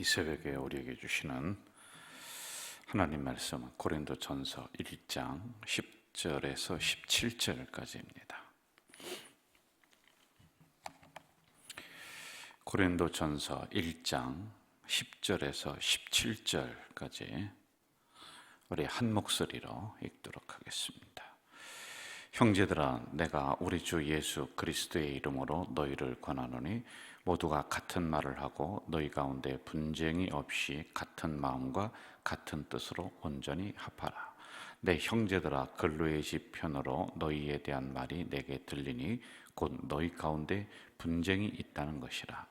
이 새벽에 우리에게 주시는 하나님 말씀은 고린도전서 1장 10절에서 17절까지입니다. 고린도전서 1장 10절에서 17절까지 우리 한 목소리로 읽도록 하겠습니다. 형제들아, 내가 우리 주 예수 그리스도의 이름으로 너희를 권하노니 모두가 같은 말을 하고 너희 가운데 분쟁이 없이 같은 마음과 같은 뜻으로 온전히 합하라. 내 형제들아, 근로의 시편으로 너희에 대한 말이 내게 들리니 곧 너희 가운데 분쟁이 있다는 것이라.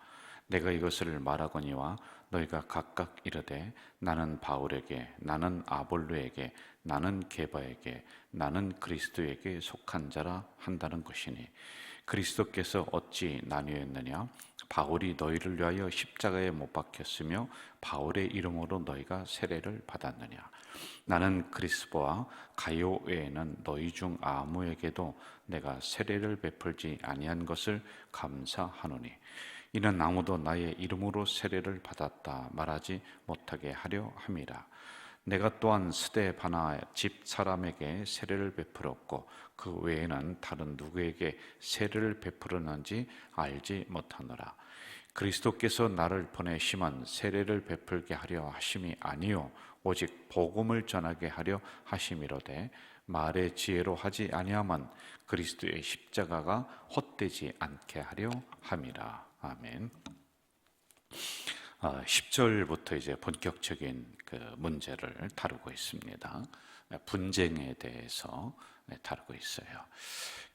내가 이것을 말하거니와 너희가 각각 이르되 나는 바울에게, 나는 아볼로에게, 나는 게바에게, 나는 그리스도에게 속한 자라 한다는 것이니, 그리스도께서 어찌 나뉘었느냐? 바울이 너희를 위하여 십자가에 못 박혔으며 바울의 이름으로 너희가 세례를 받았느냐? 나는 그리스도와 가요 외에는 너희 중 아무에게도 내가 세례를 베풀지 아니한 것을 감사하노니, 이는 아무도 나의 이름으로 세례를 받았다 말하지 못하게 하려 함이라. 내가 또한 스데바나 집 사람에게 세례를 베풀었고 그 외에는 다른 누구에게 세례를 베풀었는지 알지 못하노라. 그리스도께서 나를 보내심은 세례를 베풀게 하려 하심이 아니요 오직 복음을 전하게 하려 하심이로되, 말의 지혜로 하지 아니함은 그리스도의 십자가가 헛되지 않게 하려 함이라. 아멘. 10절부터 이제 본격적인 그 문제를 다루고 있습니다. 분쟁에 대해서 다루고 있어요.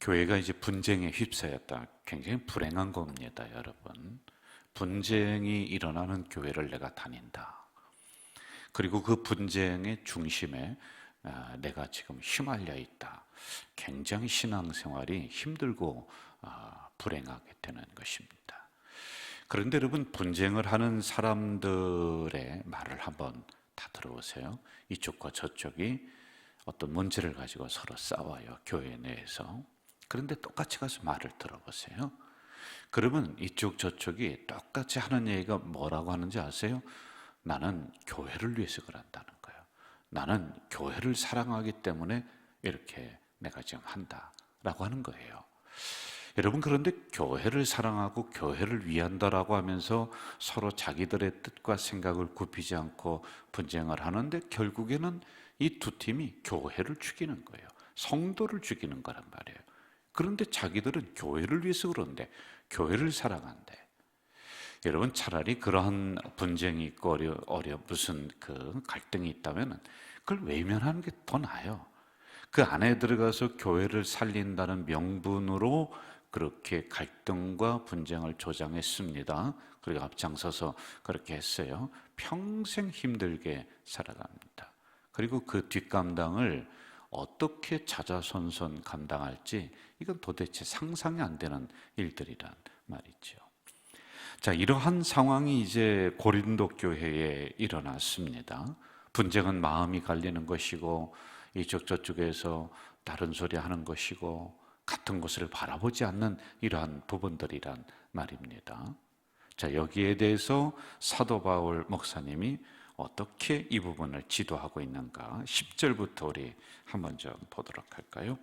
교회가 이제 분쟁에 휩싸였다. 굉장히 불행한 겁니다, 여러분. 분쟁이 일어나는 교회를 내가 다닌다. 그리고 그 분쟁의 중심에 내가 지금 휘말려 있다. 굉장히 신앙생활이 힘들고 불행하게 되는 것입니다. 그런데 여러분, 분쟁을 하는 사람들의 말을 한번 다 들어보세요. 이쪽과 저쪽이 어떤 문제를 가지고 서로 싸워요, 교회 내에서. 그런데 똑같이 가서 말을 들어보세요. 그러면 이쪽 저쪽이 똑같이 하는 얘기가 뭐라고 하는지 아세요? 나는 교회를 위해서 그런다는 거예요. 나는 교회를 사랑하기 때문에 이렇게 내가 지금 한다라고 하는 거예요. 여러분, 그런데 교회를 사랑하고 교회를 위한다라고 하면서 서로 자기들의 뜻과 생각을 굽히지 않고 분쟁을 하는데, 결국에는 이 두 팀이 교회를 죽이는 거예요. 성도를 죽이는 거란 말이에요. 그런데 자기들은 교회를 위해서 그런데, 교회를 사랑한대. 여러분, 차라리 그러한 분쟁이 있고 무슨 그 갈등이 있다면 그걸 외면하는 게 더 나아요. 그 안에 들어가서 교회를 살린다는 명분으로 그렇게 갈등과 분쟁을 조장했습니다. 그리고 앞장서서 그렇게 했어요. 평생 힘들게 살아갑니다. 그리고 그 뒷감당을 어떻게 자자손손 감당할지, 이건 도대체 상상이 안 되는 일들이란 말이죠. 자, 이러한 상황이 이제 고린도 교회에 일어났습니다. 분쟁은 마음이 갈리는 것이고, 이쪽 저쪽에서 다른 소리 하는 것이고, 같은 것을 바라보지 않는 이러한 부분들이란 말입니다. 자, 여기에 대해서 사도 바울 목사님이 어떻게 이 부분을 지도하고 있는가, 10절부터 우리 한번 좀 보도록 할까요?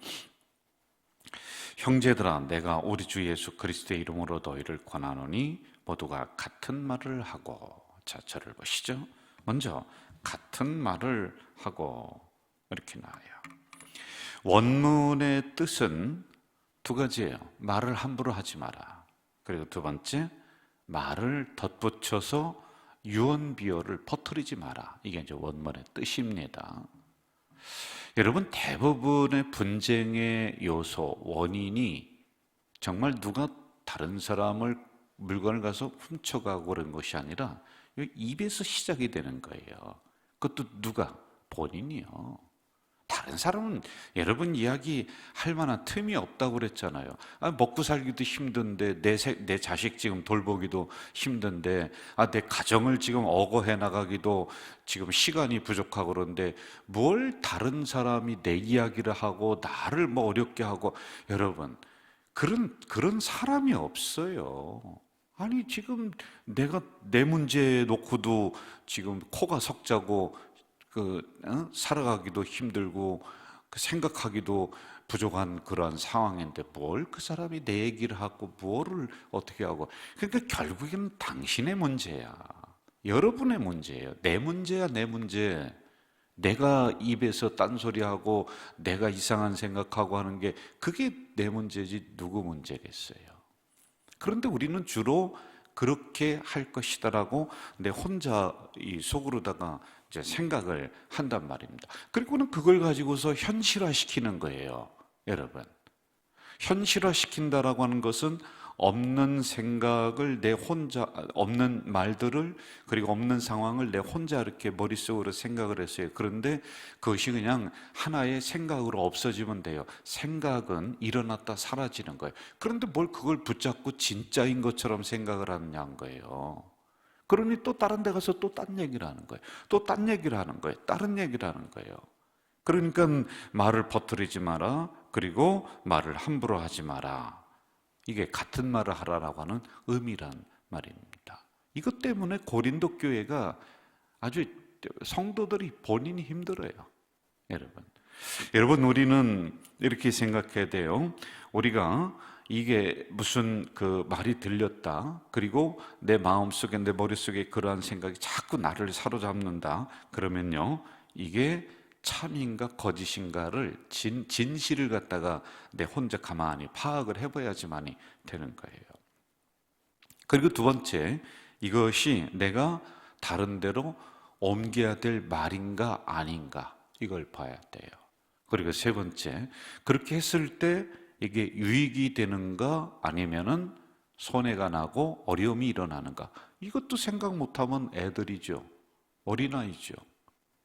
형제들아, 내가 우리 주 예수 그리스도의 이름으로 너희를 권하노니 모두가 같은 말을 하고. 자, 저를 보시죠. 먼저 같은 말을 하고 이렇게 나와요. 원문의 뜻은 두 가지예요. 말을 함부로 하지 마라. 그리고 두 번째, 말을 덧붙여서 유언비어를 퍼뜨리지 마라. 이게 이제 원문의 뜻입니다. 여러분, 대부분의 분쟁의 요소, 원인이 정말 누가 다른 사람을 물건을 가서 훔쳐가고 그런 것이 아니라 입에서 시작이 되는 거예요. 그것도 누가? 본인이요. 다른 사람은 여러분 이야기할 만한 틈이 없다고 그랬잖아요. 먹고 살기도 힘든데, 내 자식 지금 돌보기도 힘든데, 내 가정을 지금 억어해 나가기도 지금 시간이 부족하고, 그런데 뭘 다른 사람이 내 이야기를 하고 나를 뭐 어렵게 하고. 여러분, 그런 사람이 없어요. 아니 지금 내가 내 문제 놓고도 지금 코가 석자고 살아가기도 힘들고 생각하기도 부족한 그러한 상황인데 뭘 그 사람이 내 얘기를 하고 뭐를 어떻게 하고. 그러니까 결국에는 당신의 문제야, 여러분의 문제예요. 내 문제야, 내 문제. 내가 입에서 딴소리하고 내가 이상한 생각하고 하는 게 그게 내 문제지 누구 문제겠어요. 그런데 우리는 주로 그렇게 할 것이다라고 내 혼자 이 속으로다가 이제 생각을 한단 말입니다. 그리고는 그걸 가지고서 현실화시키는 거예요. 여러분, 현실화시킨다라고 하는 것은 없는 생각을 내 혼자, 없는 말들을, 그리고 없는 상황을 내 혼자 이렇게 머릿속으로 생각을 했어요. 그런데 그것이 그냥 하나의 생각으로 없어지면 돼요. 생각은 일어났다 사라지는 거예요. 그런데 뭘 그걸 붙잡고 진짜인 것처럼 생각을 하느냐는 거예요. 그러니 또 다른 데 가서 또 딴 얘기를 하는 거예요. 또 딴 얘기를 하는 거예요. 다른 얘기를 하는 거예요. 그러니까 말을 퍼뜨리지 마라. 그리고 말을 함부로 하지 마라. 이게 같은 말을 하라라고 하는 의미란 말입니다. 이것 때문에 고린도 교회가 아주 성도들이 본인이 힘들어요. 여러분 우리는 이렇게 생각해야 돼요. 우리가 이게 무슨 그 말이 들렸다, 그리고 내 마음속에 내 머릿속에 그러한 생각이 자꾸 나를 사로잡는다, 그러면요 이게 참인가 거짓인가를 진실을 갖다가 내 혼자 가만히 파악을 해봐야지만이 되는 거예요. 그리고 두 번째, 이것이 내가 다른 데로 옮겨야 될 말인가 아닌가, 이걸 봐야 돼요. 그리고 세 번째, 그렇게 했을 때 이게 유익이 되는가 아니면은 손해가 나고 어려움이 일어나는가, 이것도 생각 못하면 애들이죠. 어린아이죠.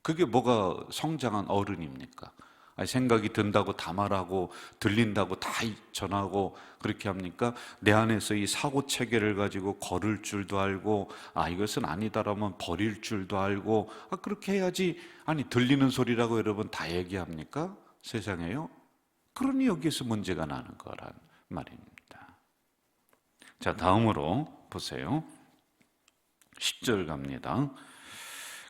그게 뭐가 성장한 어른입니까? 아니, 생각이 든다고 다 말하고 들린다고 다 전하고 그렇게 합니까? 내 안에서 이 사고 체계를 가지고 걸을 줄도 알고, 이것은 아니다라면 버릴 줄도 알고, 그렇게 해야지. 아니, 들리는 소리라고 여러분 다 얘기합니까? 세상에요? 그러니 여기에서 문제가 나는 거란 말입니다. 자, 다음으로 보세요. 10절 갑니다.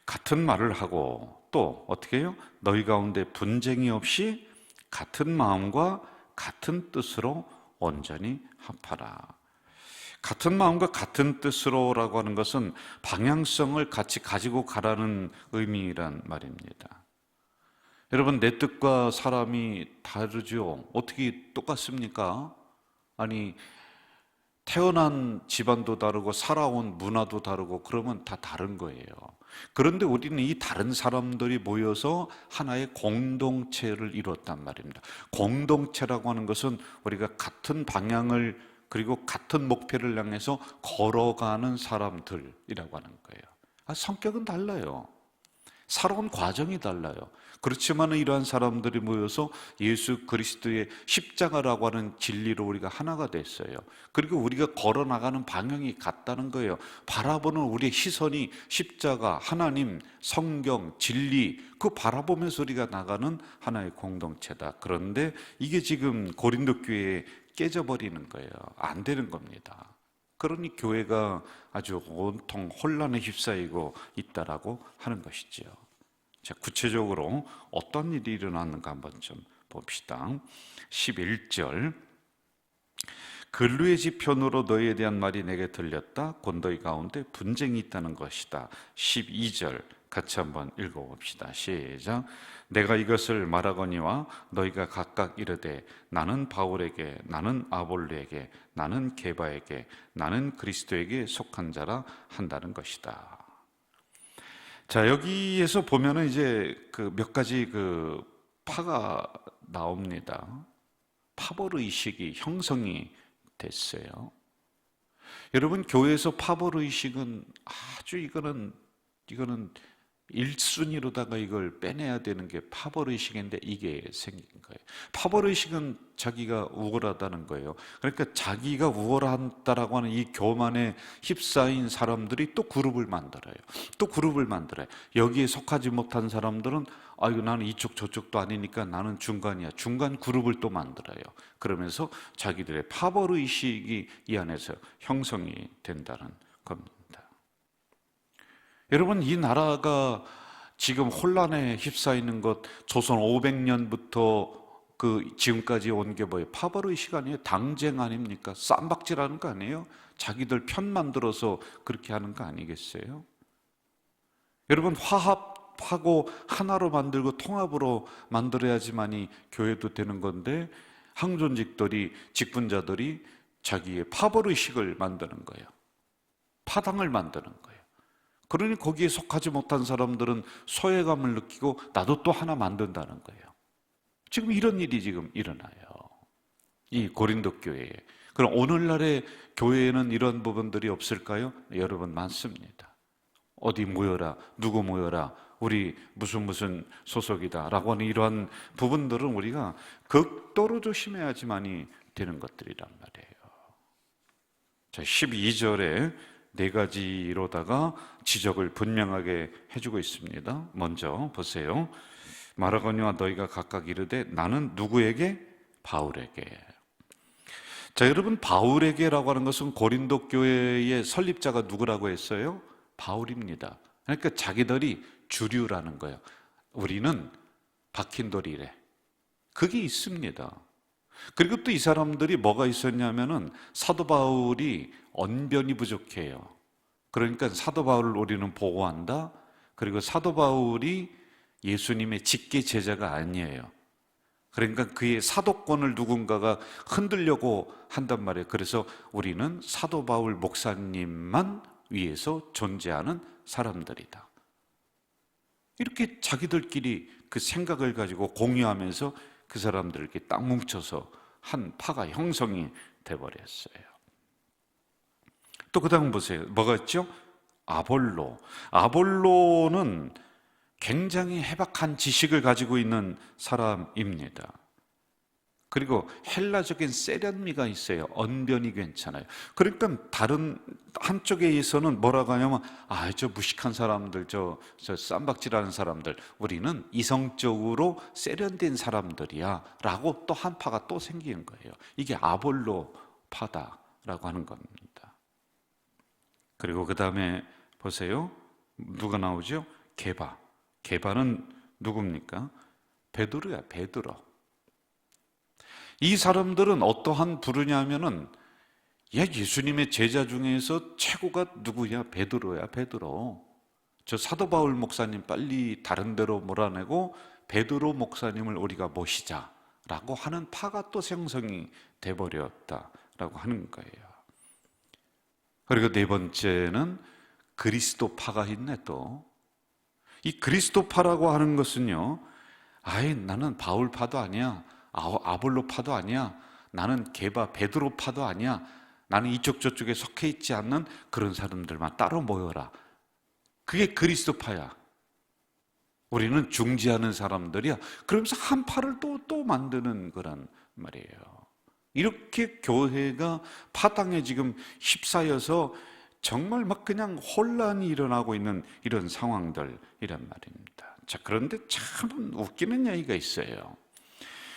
같은 말을 하고 또 어떻게 해요? 너희 가운데 분쟁이 없이 같은 마음과 같은 뜻으로 온전히 합하라. 같은 마음과 같은 뜻으로라고 하는 것은 방향성을 같이 가지고 가라는 의미란 말입니다. 여러분, 내 뜻과 사람이 다르죠. 어떻게 똑같습니까? 아니, 태어난 집안도 다르고 살아온 문화도 다르고 그러면 다 다른 거예요. 그런데 우리는 이 다른 사람들이 모여서 하나의 공동체를 이뤘단 말입니다. 공동체라고 하는 것은 우리가 같은 방향을, 그리고 같은 목표를 향해서 걸어가는 사람들이라고 하는 거예요. 성격은 달라요. 살아온 과정이 달라요. 그렇지만 이러한 사람들이 모여서 예수 그리스도의 십자가라고 하는 진리로 우리가 하나가 됐어요. 그리고 우리가 걸어나가는 방향이 같다는 거예요. 바라보는 우리의 시선이 십자가, 하나님, 성경, 진리, 그 바라보면서 우리가 나가는 하나의 공동체다. 그런데 이게 지금 고린도 교회에 깨져버리는 거예요. 안 되는 겁니다. 그러니 교회가 아주 온통 혼란에 휩싸이고 있다라고 하는 것이지요. 자, 구체적으로 어떤 일이 일어났는가 한번 좀 봅시다. 11절, 근류의 지편으로 너희에 대한 말이 내게 들렸다. 곧 너희 가운데 분쟁이 있다는 것이다. 12절 같이 한번 읽어봅시다. 시작. 내가 이것을 말하거니와 너희가 각각 이르되 나는 바울에게, 나는 아볼로에게, 나는 게바에게, 나는 그리스도에게 속한 자라 한다는 것이다. 자, 여기에서 보면은 이제 그 몇 가지 그 파가 나옵니다. 파벌 의식이 형성이 됐어요. 여러분, 교회에서 파벌 의식은 아주 이거는 일순위로다가 이걸 빼내야 되는 게 파벌의식인데 이게 생긴 거예요. 파벌의식은 자기가 우월하다는 거예요. 그러니까 자기가 우월하다라고 하는 이 교만에 휩싸인 사람들이 또 그룹을 만들어요. 또 그룹을 만들어요. 여기에 속하지 못한 사람들은 이거 나는 이쪽 저쪽도 아니니까 나는 중간이야. 중간 그룹을 또 만들어요. 그러면서 자기들의 파벌의식이 이 안에서 형성이 된다는 겁니다. 여러분, 이 나라가 지금 혼란에 휩싸이는 것, 조선 500년부터 지금까지 온 게 뭐예요? 파벌의식 아니에요? 당쟁 아닙니까? 쌈박질하는 거 아니에요? 자기들 편 만들어서 그렇게 하는 거 아니겠어요? 여러분, 화합하고 하나로 만들고 통합으로 만들어야지만이 교회도 되는 건데, 항존직들이, 직분자들이 자기의 파벌의식을 만드는 거예요. 파당을 만드는 거예요. 그러니 거기에 속하지 못한 사람들은 소외감을 느끼고 나도 또 하나 만든다는 거예요. 지금 이런 일이 지금 일어나요. 이 고린도 교회에. 그럼 오늘날의 교회에는 이런 부분들이 없을까요? 여러분, 많습니다. 어디 모여라, 누구 모여라, 우리 무슨 소속이다 라고 하는 이러한 부분들은 우리가 극도로 조심해야지만이 되는 것들이란 말이에요. 자, 12절에 네 가지로다가 지적을 분명하게 해주고 있습니다. 먼저 보세요. 말하거니와 너희가 각각 이르되 나는 누구에게? 바울에게. 자, 여러분, 바울에게라고 하는 것은 고린도 교회의 설립자가 누구라고 했어요? 바울입니다. 그러니까 자기들이 주류라는 거예요. 우리는 박힌 돌이래. 그게 있습니다. 그리고 또 이 사람들이 뭐가 있었냐면은 사도 바울이 언변이 부족해요. 그러니까 사도 바울을 우리는 보고한다. 그리고 사도 바울이 예수님의 직계 제자가 아니에요. 그러니까 그의 사도권을 누군가가 흔들려고 한단 말이에요. 그래서 우리는 사도 바울 목사님만 위에서 존재하는 사람들이다. 이렇게 자기들끼리 그 생각을 가지고 공유하면서 그 사람들을 이렇게 딱 뭉쳐서 한 파가 형성이 돼버렸어요. 또 그 다음 보세요. 뭐가 있죠? 아볼로. 아볼로는 굉장히 해박한 지식을 가지고 있는 사람입니다. 그리고 헬라적인 세련미가 있어요. 언변이 괜찮아요. 그러니까 다른 한쪽에서는 뭐라고 하냐면 저 무식한 사람들, 저 쌈박질하는 사람들, 우리는 이성적으로 세련된 사람들이야 라고 또 한 파가 또 생기는 거예요. 이게 아볼로 파다라고 하는 겁니다. 그리고 그 다음에 보세요. 누가 나오죠? 게바. 게바는 누굽니까? 베드로야, 베드로. 이 사람들은 어떠한 부르냐면은 예수님의 제자 중에서 최고가 누구야? 베드로야, 베드로. 저 사도 바울 목사님 빨리 다른 데로 몰아내고 베드로 목사님을 우리가 모시자라고 하는 파가 또 생성이 돼버렸다라고 하는 거예요. 그리고 네 번째는 그리스도파가 있네. 또 이 그리스도파라고 하는 것은요, 나는 바울파도 아니야, 아볼로파도 아니야, 나는 게바 베드로파도 아니야, 나는 이쪽 저쪽에 속해 있지 않는 그런 사람들만 따로 모여라. 그게 그리스도파야. 우리는 중지하는 사람들이야. 그러면서 한 파를 또 만드는 거란 말이에요. 이렇게 교회가 파당에 지금 휩싸여서 정말 막 그냥 혼란이 일어나고 있는 이런 상황들이란 말입니다. 자, 그런데 참 웃기는 얘기가 있어요.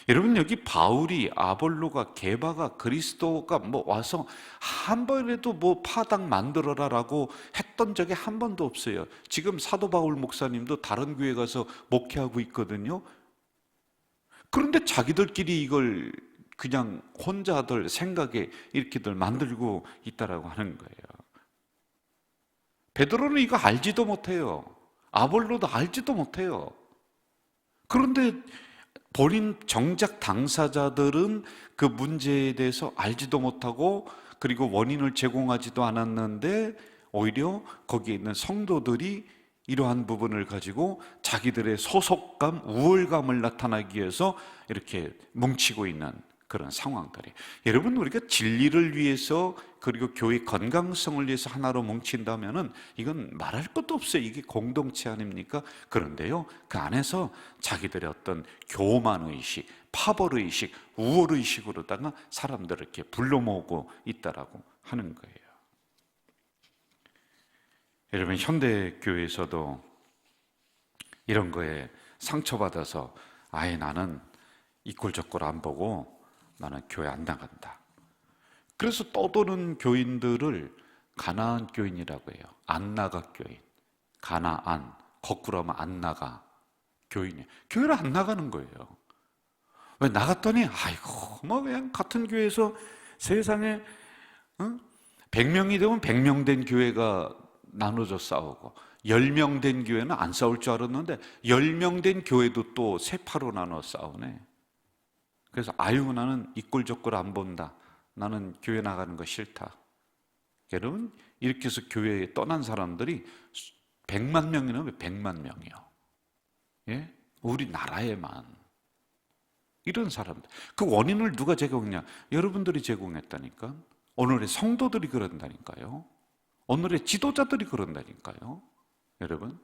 여러분, 여기 바울이, 아볼로가, 게바가, 그리스도가 와서 한 번이라도 파당 만들어라라고 했던 적이 한 번도 없어요. 지금 사도 바울 목사님도 다른 교회 가서 목회하고 있거든요. 그런데 자기들끼리 이걸 그냥 혼자들 생각에 이렇게들 만들고 있다라고 하는 거예요. 베드로는 이거 알지도 못해요. 아볼로도 알지도 못해요. 그런데 본인 정작 당사자들은 그 문제에 대해서 알지도 못하고 그리고 원인을 제공하지도 않았는데 오히려 거기에 있는 성도들이 이러한 부분을 가지고 자기들의 소속감, 우월감을 나타내기 위해서 이렇게 뭉치고 있는 그런 상황들이. 여러분, 우리가 진리를 위해서 그리고 교회 건강성을 위해서 하나로 뭉친다면은 이건 말할 것도 없어요. 이게 공동체 아닙니까? 그런데요, 그 안에서 자기들의 어떤 교만 의식, 파벌 의식, 우월 의식으로다가 사람들을 이렇게 불러 모으고 있다라고 하는 거예요. 여러분, 현대 교회에서도 이런 거에 상처받아서 아예 나는 이꼴저꼴 안 보고 나는 교회 안 나간다. 그래서 떠도는 교인들을 가나안 교인이라고 해요. 안 나가 교인. 가나안, 거꾸로 하면 안 나가 교인이에요. 교회를 안 나가는 거예요. 왜 나갔더니 아이고 뭐 그냥 같은 교회에서 세상에 100명이 되면 100명 된 교회가 나눠져 싸우고 10명 된 교회는 안 싸울 줄 알았는데 10명 된 교회도 또 세 파로 나눠 싸우네. 그래서 아유 나는 이꼴저꼴 안 본다. 나는 교회 나가는 거 싫다. 여러분, 이렇게 해서 교회에 떠난 사람들이 100만 명이나 왜 100만 명이요? 예? 우리나라에만 이런 사람들. 그 원인을 누가 제공했냐? 여러분들이 제공했다니까. 오늘의 성도들이 그런다니까요. 오늘의 지도자들이 그런다니까요. 여러분,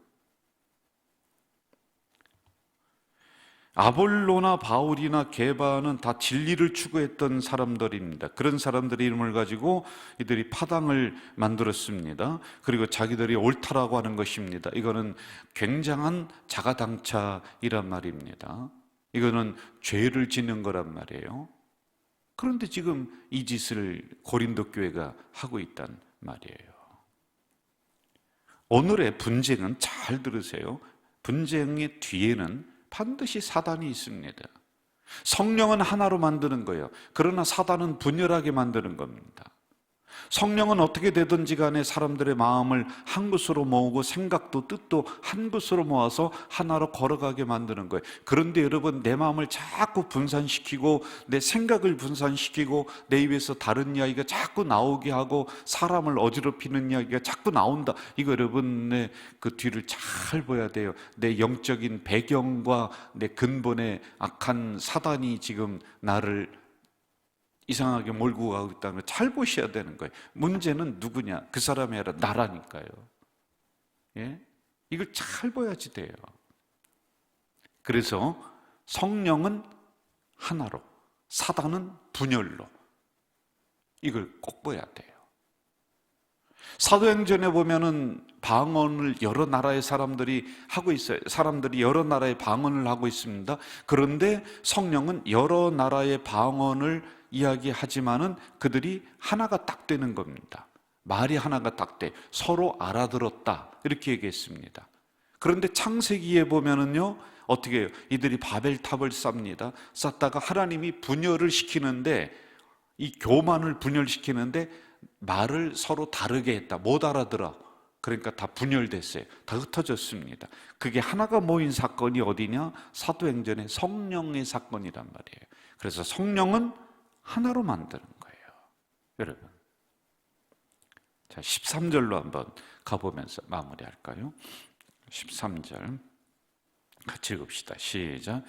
아볼로나 바울이나 게바는 다 진리를 추구했던 사람들입니다. 그런 사람들의 이름을 가지고 이들이 파당을 만들었습니다. 그리고 자기들이 옳다라고 하는 것입니다. 이거는 굉장한 자가당착이란 말입니다. 이거는 죄를 짓는 거란 말이에요. 그런데 지금 이 짓을 고린도 교회가 하고 있단 말이에요. 오늘의 분쟁은 잘 들으세요. 분쟁의 뒤에는 반드시 사단이 있습니다. 성령은 하나로 만드는 거예요. 그러나 사단은 분열하게 만드는 겁니다. 성령은 어떻게 되든지 간에 사람들의 마음을 한 곳으로 모으고 생각도 뜻도 한 곳으로 모아서 하나로 걸어가게 만드는 거예요. 그런데 여러분, 내 마음을 자꾸 분산시키고 내 생각을 분산시키고 내 입에서 다른 이야기가 자꾸 나오게 하고 사람을 어지럽히는 이야기가 자꾸 나온다. 이거 여러분의 그 뒤를 잘 봐야 돼요. 내 영적인 배경과 내 근본의 악한 사단이 지금 나를 이상하게 몰고 가고 있다는 걸 잘 보셔야 되는 거예요. 문제는 누구냐? 그 사람이 아니라 나라니까요. 예? 이걸 잘 봐야지 돼요. 그래서 성령은 하나로, 사단은 분열로. 이걸 꼭 봐야 돼요. 사도행전에 보면은 방언을 여러 나라의 사람들이 하고 있어요. 사람들이 여러 나라의 방언을 하고 있습니다. 그런데 성령은 여러 나라의 방언을 이야기하지만은 그들이 하나가 딱 되는 겁니다. 말이 하나가 딱 돼. 서로 알아들었다. 이렇게 얘기했습니다. 그런데 창세기에 보면은요, 어떻게 해요? 이들이 바벨탑을 쌉니다. 쌓다가 하나님이 분열을 시키는데, 이 교만을 분열시키는데 말을 서로 다르게 했다. 못 알아들어. 그러니까 다 분열됐어요. 다 흩어졌습니다. 그게 하나가 모인 사건이 어디냐? 사도행전의 성령의 사건이란 말이에요. 그래서 성령은 하나로 만드는 거예요. 여러분, 자 13절로 한번 가보면서 마무리할까요? 13절 같이 읽읍시다. 시작.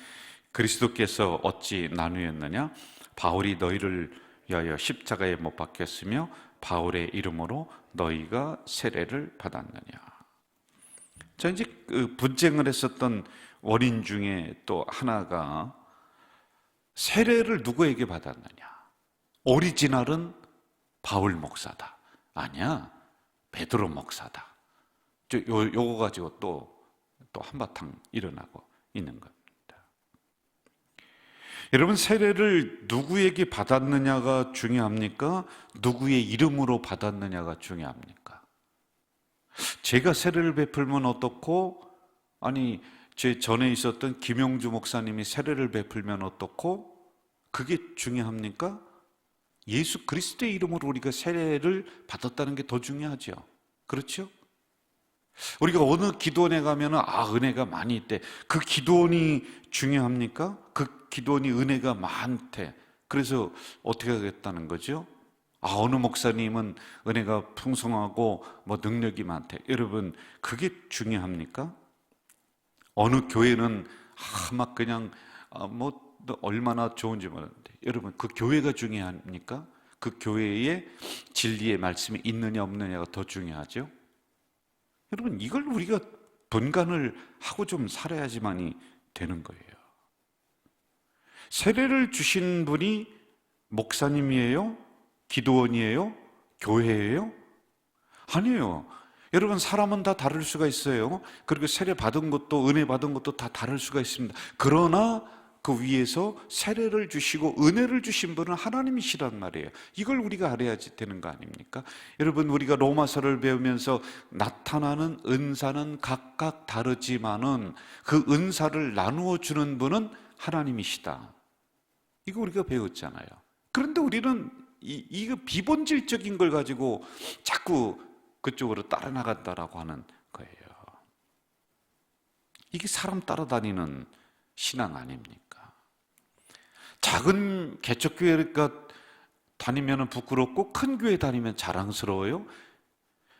그리스도께서 어찌 나누었느냐? 바울이 너희를 위하여 십자가에 못 박혔으며 바울의 이름으로 너희가 세례를 받았느냐? 자, 이제 그 분쟁을 했었던 원인 중에 또 하나가 세례를 누구에게 받았느냐? 오리지널은 바울 목사다. 아니야, 베드로 목사다. 요거 가지고 또 한바탕 일어나고 있는 겁니다. 여러분, 세례를 누구에게 받았느냐가 중요합니까? 누구의 이름으로 받았느냐가 중요합니까? 제가 세례를 베풀면 어떻고, 아니 제 전에 있었던 김용주 목사님이 세례를 베풀면 어떻고, 그게 중요합니까? 예수 그리스도의 이름으로 우리가 세례를 받았다는 게 더 중요하죠. 그렇죠? 우리가 어느 기도원에 가면은 은혜가 많이 있대. 그 기도원이 중요합니까? 그 기도원이 은혜가 많대. 그래서 어떻게 하겠다는 거죠? 어느 목사님은 은혜가 풍성하고 뭐 능력이 많대. 여러분, 그게 중요합니까? 어느 교회는 막 그냥 뭐 얼마나 좋은지 모르는데, 여러분, 그 교회가 중요합니까? 그 교회에 진리의 말씀이 있느냐 없느냐가 더 중요하죠? 여러분, 이걸 우리가 분간을 하고 좀 살아야지만이 되는 거예요. 세례를 주신 분이 목사님이에요? 기도원이에요? 교회예요? 아니에요. 여러분, 사람은 다 다를 수가 있어요. 그리고 세례 받은 것도, 은혜 받은 것도 다 다를 수가 있습니다. 그러나 그 위에서 세례를 주시고 은혜를 주신 분은 하나님이시란 말이에요. 이걸 우리가 알아야지 되는 거 아닙니까? 여러분, 우리가 로마서를 배우면서 나타나는 은사는 각각 다르지만은 그 은사를 나누어 주는 분은 하나님이시다. 이거 우리가 배웠잖아요. 그런데 우리는 이거 비본질적인 걸 가지고 자꾸 그쪽으로 따라 나간다라고 하는 거예요. 이게 사람 따라다니는 신앙 아닙니까? 작은 개척교회가 다니면 부끄럽고 큰 교회 다니면 자랑스러워요?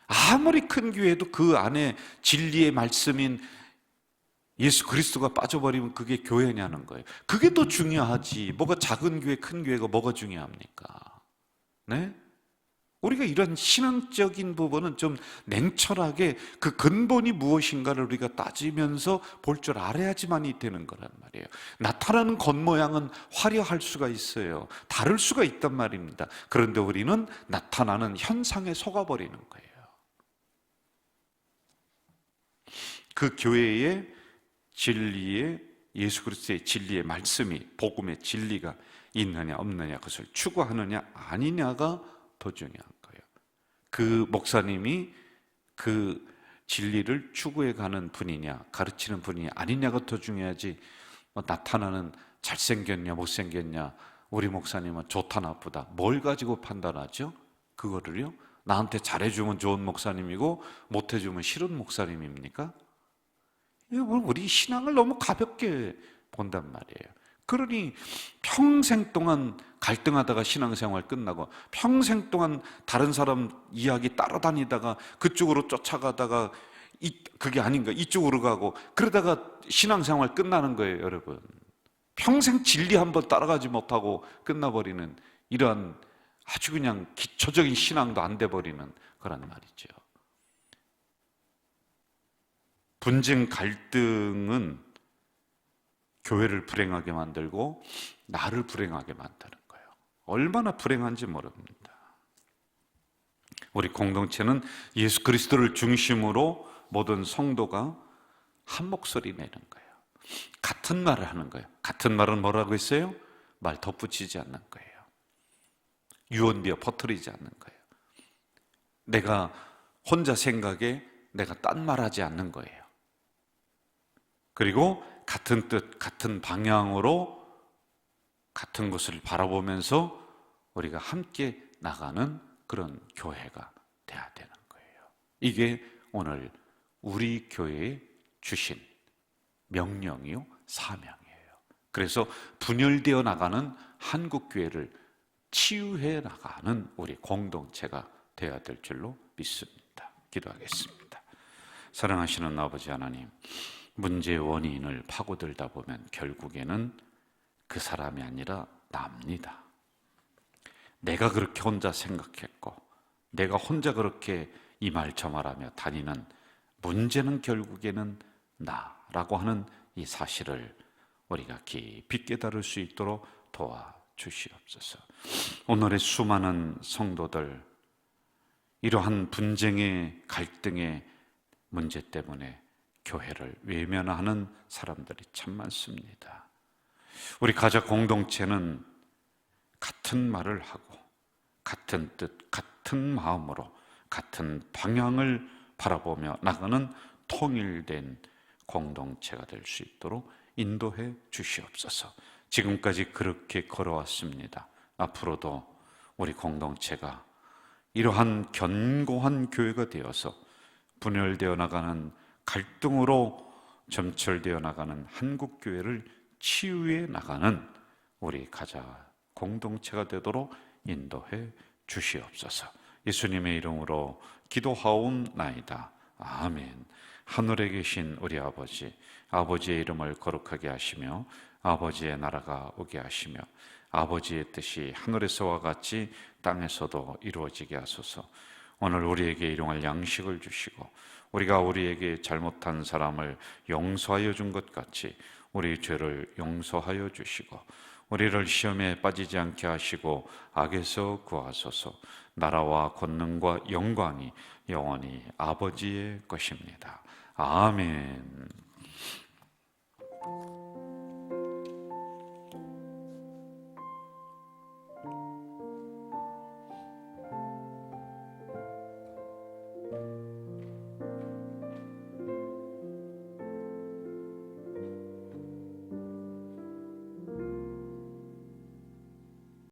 아무리 큰 교회도 그 안에 진리의 말씀인 예수 그리스도가 빠져버리면 그게 교회냐는 거예요. 그게 더 중요하지. 뭐가 작은 교회, 큰 교회가 뭐가 중요합니까? 네? 우리가 이런 신앙적인 부분은 좀 냉철하게 그 근본이 무엇인가를 우리가 따지면서 볼 줄 알아야지만이 되는 거란 말이에요. 나타나는 겉모양은 화려할 수가 있어요. 다를 수가 있단 말입니다. 그런데 우리는 나타나는 현상에 속아버리는 거예요. 그 교회의 진리의, 예수 그리스도의 진리의 말씀이, 복음의 진리가 있느냐 없느냐, 그것을 추구하느냐 아니냐가 더 중요한 거예요. 그 목사님이 그 진리를 추구해 가는 분이냐 가르치는 분이 아니냐가 더 중요하지, 나타나는 잘생겼냐 못생겼냐, 우리 목사님은 좋다 나쁘다, 뭘 가지고 판단하죠? 그거를요? 나한테 잘해주면 좋은 목사님이고 못해주면 싫은 목사님입니까? 우리 신앙을 너무 가볍게 본단 말이에요. 그러니 평생 동안 갈등하다가 신앙생활 끝나고, 평생 동안 다른 사람 이야기 따라다니다가 그쪽으로 쫓아가다가 그게 아닌가 이쪽으로 가고, 그러다가 신앙생활 끝나는 거예요. 여러분, 평생 진리 한번 따라가지 못하고 끝나버리는 이러한 아주 그냥 기초적인 신앙도 안 돼버리는 거란 말이죠. 분쟁 갈등은 교회를 불행하게 만들고 나를 불행하게 만드는 거예요. 얼마나 불행한지 모릅니다. 우리 공동체는 예수 그리스도를 중심으로 모든 성도가 한 목소리 내는 거예요. 같은 말을 하는 거예요. 같은 말은 뭐라고 했어요? 말 덧붙이지 않는 거예요. 유언비어 퍼뜨리지 않는 거예요. 내가 혼자 생각에 내가 딴 말하지 않는 거예요. 그리고 같은 뜻, 같은 방향으로 같은 것을 바라보면서 우리가 함께 나가는 그런 교회가 돼야 되는 거예요. 이게 오늘 우리 교회에 주신 명령이요, 사명이에요. 그래서 분열되어 나가는 한국교회를 치유해 나가는 우리 공동체가 되어야 될 줄로 믿습니다. 기도하겠습니다. 사랑하시는 아버지 하나님, 문제의 원인을 파고들다 보면 결국에는 그 사람이 아니라 납니다. 내가 그렇게 혼자 생각했고 내가 혼자 그렇게 이 말 저 말하며 다니는 문제는 결국에는 나라고 하는 이 사실을 우리가 깊이 깨달을 수 있도록 도와주시옵소서. 오늘의 수많은 성도들, 이러한 분쟁의 갈등의 문제 때문에 교회를 외면하는 사람들이 참 많습니다. 우리 가족 공동체는 같은 말을 하고 같은 뜻, 같은 마음으로 같은 방향을 바라보며 나가는 통일된 공동체가 될 수 있도록 인도해 주시옵소서. 지금까지 그렇게 걸어왔습니다. 앞으로도 우리 공동체가 이러한 견고한 교회가 되어서 분열되어 나가는, 갈등으로 점철되어 나가는 한국교회를 치유해 나가는 우리 가자 공동체가 되도록 인도해 주시옵소서. 예수님의 이름으로 기도하옵나이다. 아멘. 하늘에 계신 우리 아버지, 아버지의 이름을 거룩하게 하시며 아버지의 나라가 오게 하시며 아버지의 뜻이 하늘에서와 같이 땅에서도 이루어지게 하소서. 오늘 우리에게 일용할 양식을 주시고 우리가 우리에게 잘못한 사람을 용서하여 준 것 같이 우리 죄를 용서하여 주시고 우리를 시험에 빠지지 않게 하시고 악에서 구하소서. 나라와 권능과 영광이 영원히 아버지의 것입니다. 아멘.